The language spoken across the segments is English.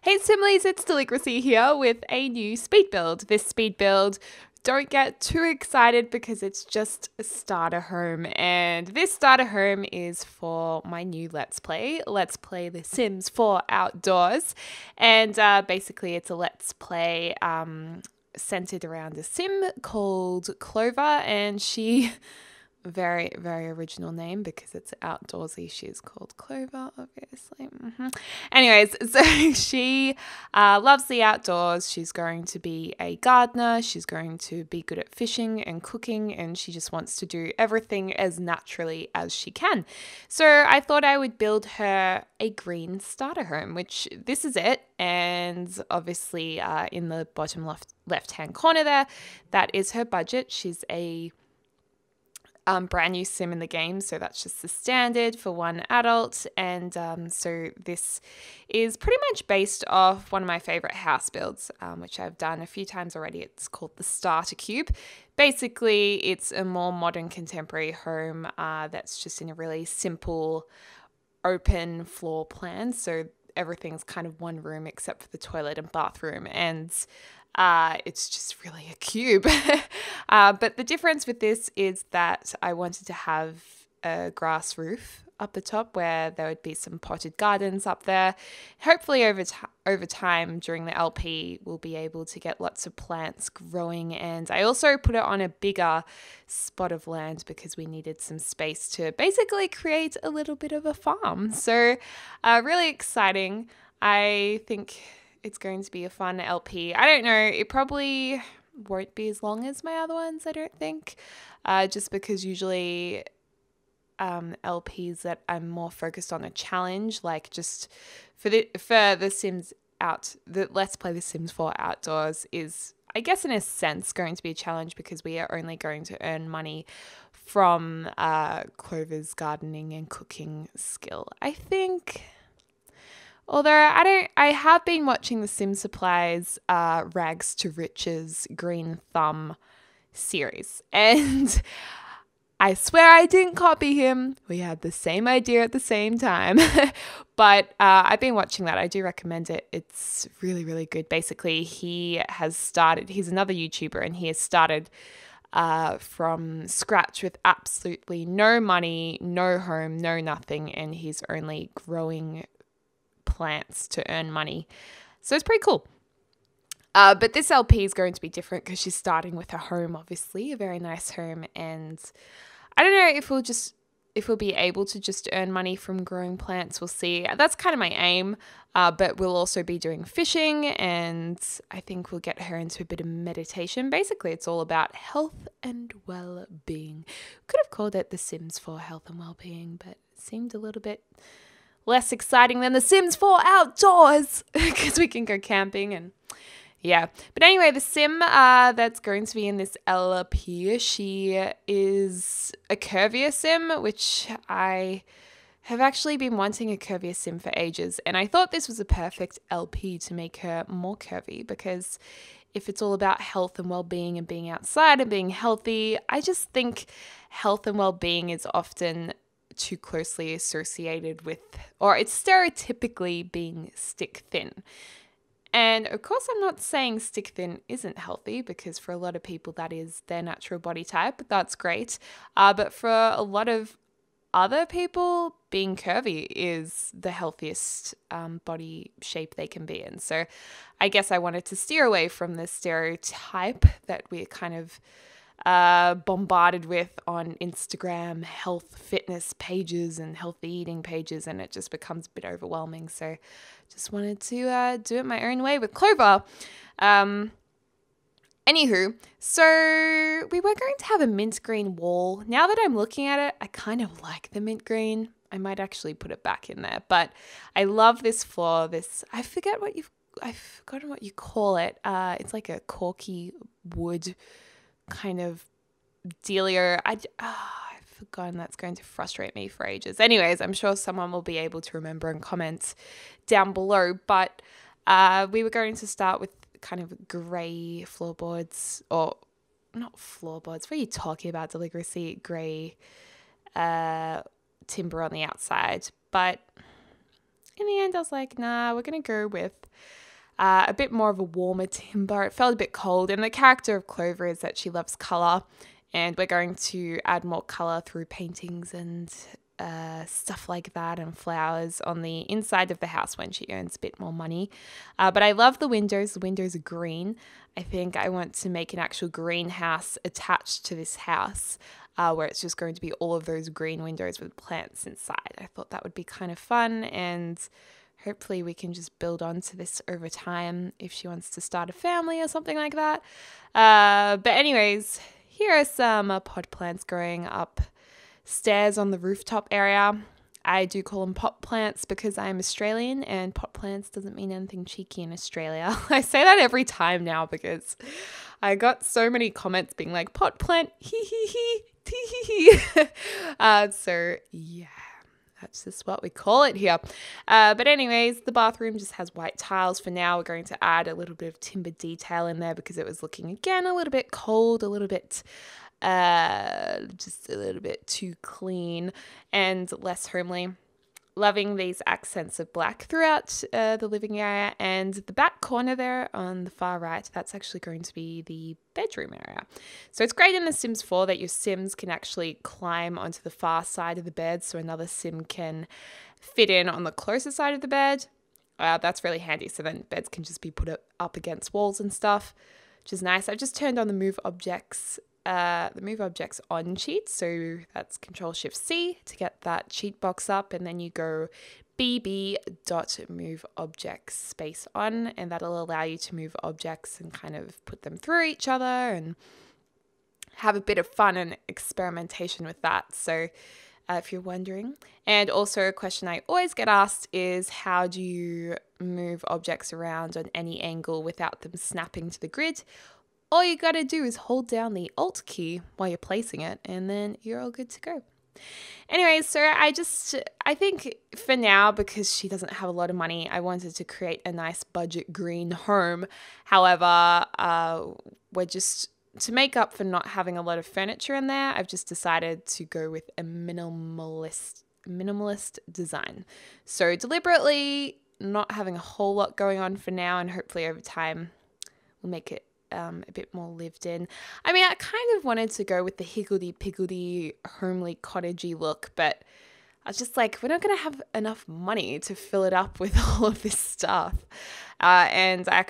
Hey Simlies, it's Deligracy here with a new speed build. This speed build, don't get too excited because it's just a starter home, and this starter home is for my new Let's Play. Let's Play The Sims 4 Outdoors, and basically it's a Let's Play centered around a sim called Clover, and she... very, very original name because it's outdoorsy. She's called Clover, obviously. Anyways, so she loves the outdoors. She's going to be a gardener. She's going to be good at fishing and cooking, and she just wants to do everything as naturally as she can. So I thought I would build her a green starter home, which this is it. And obviously in the bottom left-hand corner there, that is her budget. She's a brand new sim in the game, so that's just the standard for one adult. And so this is pretty much based off one of my favorite house builds, which I've done a few times already. It's called the Starter Cube. Basically, it's a more modern contemporary home that's just in a really simple open floor plan. So everything's kind of one room except for the toilet and bathroom, and it's just really a cube. But the difference with this is that I wanted to have a grass roof up the top where there would be some potted gardens up there. Hopefully over time during the LP, we'll be able to get lots of plants growing. And I also put it on a bigger spot of land because we needed some space to basically create a little bit of a farm. So really exciting. I think it's going to be a fun LP. I don't know, it probably won't be as long as my other ones, I don't think, just because usually LPs that I'm more focused on a challenge, like just for the Sims the Let's Play The Sims 4 Outdoors is, I guess in a sense, going to be a challenge because we are only going to earn money from Clover's gardening and cooking skill, I think. Although I have been watching the Sim Supply's Rags to Riches Green Thumb series, and I swear I didn't copy him. We had the same idea at the same time, but I've been watching that. I do recommend it. It's really, really good. Basically, he's another YouTuber, and he has started from scratch with absolutely no money, no home, no nothing, and he's only growing plants to earn money. So it's pretty cool. But this LP is going to be different because she's starting with a home, obviously, a very nice home. And I don't know if we'll be able to just earn money from growing plants. We'll see. That's kind of my aim. But we'll also be doing fishing, and I think we'll get her into a bit of meditation. Basically, it's all about health and well-being. Could have called it The Sims 4 Health and Well-Being, but it seemed a little bit less exciting than The Sims 4 Outdoors because we can go camping and yeah. But anyway, the sim that's going to be in this LP, she is a curvier sim, which I have actually been wanting a curvier sim for ages. And I thought this was a perfect LP to make her more curvy because if it's all about health and well-being and being outside and being healthy, I just think health and well-being is often too closely associated with, or it's stereotypically being stick thin. And of course, I'm not saying stick thin isn't healthy because for a lot of people that is their natural body type. That's great. But for a lot of other people, being curvy is the healthiest body shape they can be in. So I guess I wanted to steer away from the stereotype that we're kind of bombarded with on Instagram health fitness pages and healthy eating pages, and it just becomes a bit overwhelming. So just wanted to do it my own way with Clover. Anywho, so we were going to have a mint green wall. Now that I'm looking at it, I kind of like the mint green. I might actually put it back in there, but I love this floor. I've forgotten what you call it. It's like a corky wood kind of dealio. I've forgotten. That's going to frustrate me for ages. Anyways, I'm sure someone will be able to remember and comment down below. But we were going to start with kind of grey floorboards, or not floorboards. What are you talking about, Deligracy? Grey timber on the outside. But in the end, mind, I was like, nah, we're going to go with a bit more of a warmer timber. It felt a bit cold. And the character of Clover is that she loves color. And we're going to add more color through paintings and stuff like that, and flowers on the inside of the house when she earns a bit more money. But I love the windows. The windows are green. I think I want to make an actual greenhouse attached to this house, where it's just going to be all of those green windows with plants inside. I thought that would be kind of fun, and hopefully we can just build onto this over time if she wants to start a family or something like that. But anyways, here are some pot plants growing upstairs on the rooftop area. I do call them pot plants because I'm Australian, and pot plants doesn't mean anything cheeky in Australia. I say that every time now because I got so many comments being like, pot plant, hee hee hee, tee hee hee. So yeah, that's just what we call it here. But anyways, the bathroom just has white tiles for now. We're going to add a little bit of timber detail in there because it was looking, again, a little bit cold, a little bit just a little bit too clean and less homely. Loving these accents of black throughout the living area, and the back corner there on the far right, that's actually going to be the bedroom area. So it's great in The Sims 4 that your Sims can actually climb onto the far side of the bed so another Sim can fit in on the closer side of the bed. That's really handy, so then beds can just be put up against walls and stuff, which is nice. I've just turned on the move objects on cheat, so that's Control-Shift-C to get that cheat box up, and then you go bb.moveObjects space on, and that'll allow you to move objects and kind of put them through each other and have a bit of fun and experimentation with that. So if you're wondering. And also a question I always get asked is, how do you move objects around on any angle without them snapping to the grid? All you gotta do is hold down the Alt key while you're placing it, and then you're all good to go. Anyways, so I think for now, because she doesn't have a lot of money, I wanted to create a nice budget green home. However, to make up for not having a lot of furniture in there, I've just decided to go with a minimalist design. So deliberately not having a whole lot going on for now, and hopefully over time we'll make it a bit more lived in. I mean, I kind of wanted to go with the higgledy-piggledy, homely, cottagey look, but I was just like, we're not going to have enough money to fill it up with all of this stuff. And I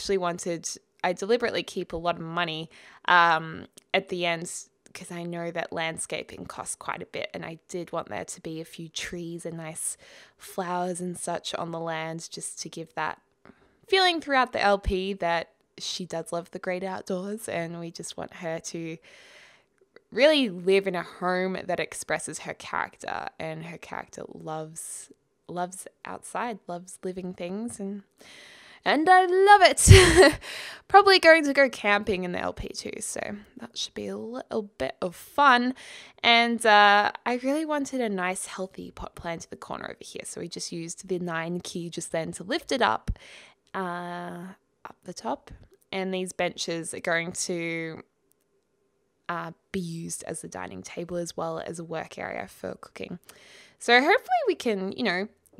deliberately keep a lot of money at the end because I know that landscaping costs quite a bit, and I did want there to be a few trees and nice flowers and such on the land, just to give that feeling throughout the LP that she does love the great outdoors, and we just want her to really live in a home that expresses her character, and her character loves outside, loves living things, and I love it. Probably going to go camping in the LP too, so that should be a little bit of fun. And I really wanted a nice healthy pot plant in the corner over here, so we just used the 9 key just then to lift it up the top, and these benches are going to be used as a dining table as well as a work area for cooking. So hopefully we can,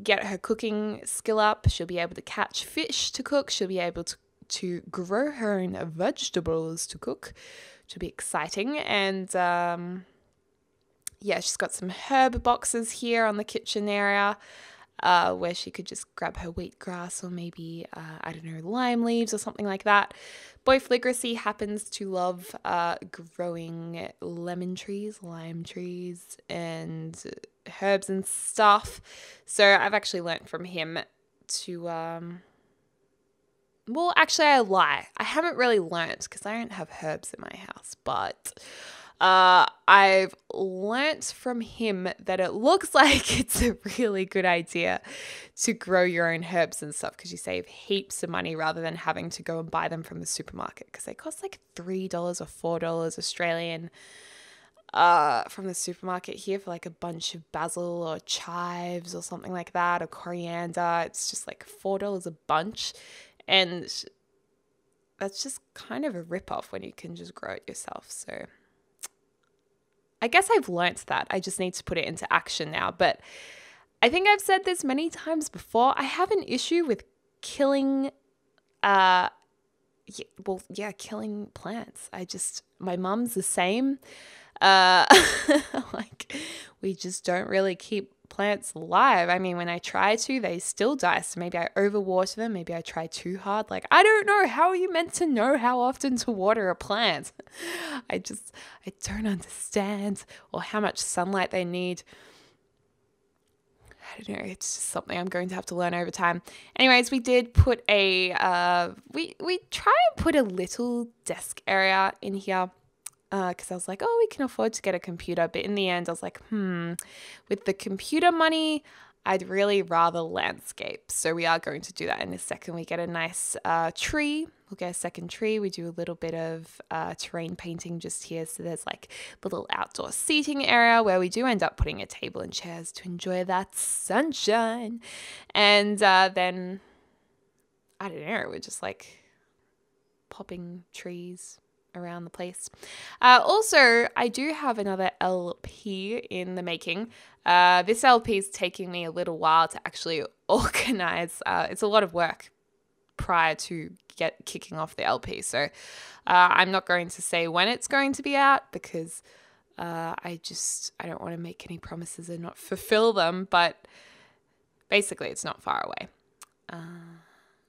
get her cooking skill up. She'll be able to catch fish to cook. She'll be able to grow her own vegetables to cook, which will be exciting. And she's got some herb boxes here on the kitchen area, where she could just grab her wheatgrass or maybe, lime leaves or something like that. Boy Deligracy happens to love growing lemon trees, lime trees, and herbs and stuff. So I've actually learnt from him to... I lie. I haven't really learnt because I don't have herbs in my house, but... I've learnt from him that it looks like it's a really good idea to grow your own herbs and stuff, because you save heaps of money rather than having to go and buy them from the supermarket, because they cost like $3 or $4 Australian from the supermarket here for like a bunch of basil or chives or something like that, or coriander. It's just like $4 a bunch, and that's just kind of a rip-off when you can just grow it yourself. So I guess I've learnt that. I just need to put it into action now. But I think I've said this many times before. I have an issue with killing, killing plants. My mum's the same. Like, we just don't really keep plants alive. I mean, when I try to, they still die. So maybe I overwater them. Maybe I try too hard. Like, I don't know. How are you meant to know how often to water a plant? I don't understand, or how much sunlight they need. I don't know. It's just something I'm going to have to learn over time. Anyways, we did put we try and put a little desk area in here. Because I was like, oh, we can afford to get a computer. But in the end, I was like, with the computer money, I'd really rather landscape. So we are going to do that in a second. We get a nice tree. We'll get a second tree. We do a little bit of terrain painting just here. So there's like a little outdoor seating area where we do end up putting a table and chairs to enjoy that sunshine. And then, I don't know, we're just like popping trees around the place. Also, I do have another LP in the making. This LP is taking me a little while to actually organize. It's a lot of work prior to kicking off the LP. So I'm not going to say when it's going to be out because I don't want to make any promises and not fulfill them. But basically, it's not far away.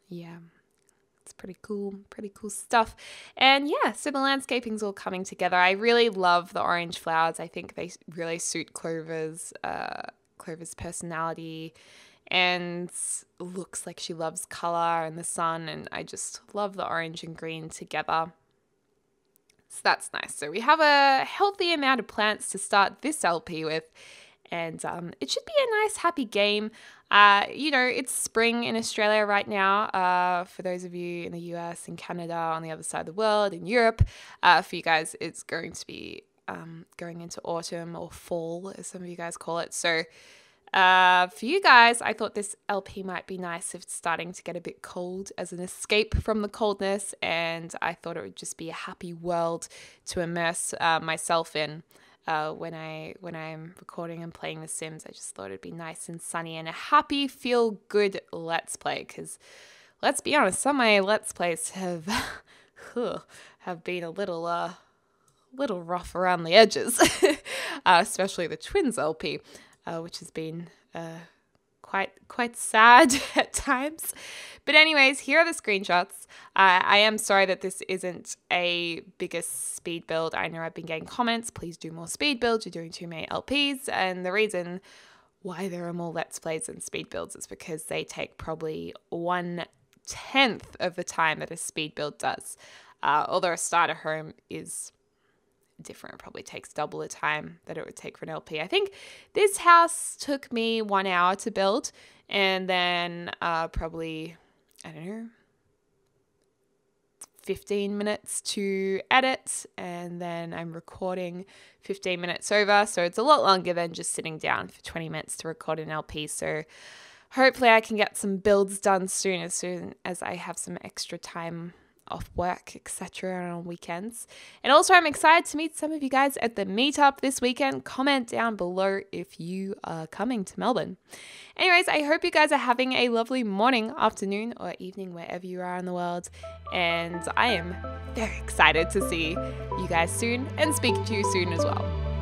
Yeah. It's pretty cool stuff. And yeah, so the landscaping's all coming together. I really love the orange flowers. I think they really suit Clover's personality, and looks like she loves color and the sun, and I just love the orange and green together. So that's nice. So we have a healthy amount of plants to start this LP with, and it should be a nice, happy game. It's spring in Australia right now. For those of you in the US and Canada, on the other side of the world, in Europe, for you guys, it's going to be going into autumn or fall, as some of you guys call it. So for you guys, I thought this LP might be nice if it's starting to get a bit cold, as an escape from the coldness, and I thought it would just be a happy world to immerse myself in. When I'm recording and playing The Sims, I just thought it'd be nice and sunny and a happy, feel-good Let's Play. Because let's be honest, some of my Let's Plays have been a little rough around the edges, especially the Twins LP, which has been quite sad at times. But anyways, here are the screenshots. I am sorry that this isn't a biggest speed build. I know I've been getting comments, please do more speed builds, you're doing too many LPs, and the reason why there are more Let's Plays than speed builds is because they take probably 1/10 of the time that a speed build does. Although a starter home is different, it probably takes double the time that it would take for an LP. I think this house took me 1 hour to build, and then probably, I don't know, 15 minutes to edit, and then I'm recording 15 minutes over, so it's a lot longer than just sitting down for 20 minutes to record an LP. So hopefully I can get some builds done soon as I have some extra time off work, etc., on weekends. And also, I'm excited to meet some of you guys at the meetup this weekend. Comment down below if you are coming to Melbourne. Anyways, I hope you guys are having a lovely morning, afternoon, or evening, wherever you are in the world. And I am very excited to see you guys soon and speak to you soon as well.